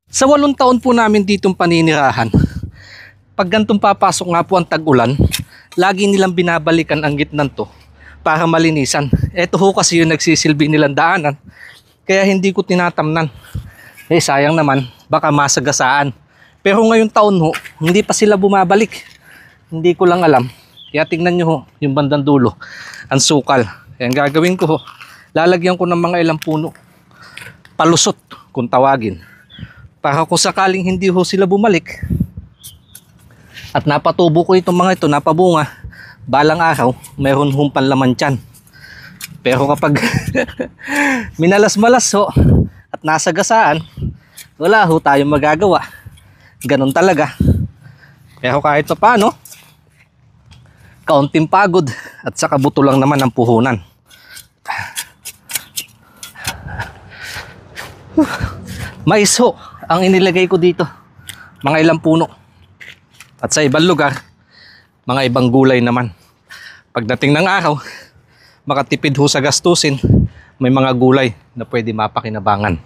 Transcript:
Sa 8 taon po namin ditong paninirahan, pag gantong papasok nga po ang tag-ulan, lagi nilang binabalikan ang gitnan to para malinisan. Ito ho kasi yung nagsisilbi nilang daanan, kaya hindi ko tinatamnan. Sayang naman, baka masagasaan. Pero ngayong taon ho, hindi pa sila bumabalik. Hindi ko lang alam. Kaya tingnan nyo ho, yung bandang dulo, ang sukal. Kaya ang gagawin ko ho, lalagyan ko ng mga ilang puno, palusot kung tawagin. Para kung sakaling hindi ho sila bumalik at napatubo ko itong mga ito, napabunga, balang araw, mayroon hong panlaman tiyan. Pero kapag minalas-malas ho at nasagasaan, wala ho tayong magagawa. Ganun talaga. Pero kahit pa paano, kaunting pagod at saka buto lang naman ang puhunan. Mais ho ang inilagay ko dito, mga ilang puno. At sa ibang lugar, mga ibang gulay naman. Pagdating ng araw, makatipid ho sa gastusin, may mga gulay na pwede mapakinabangan.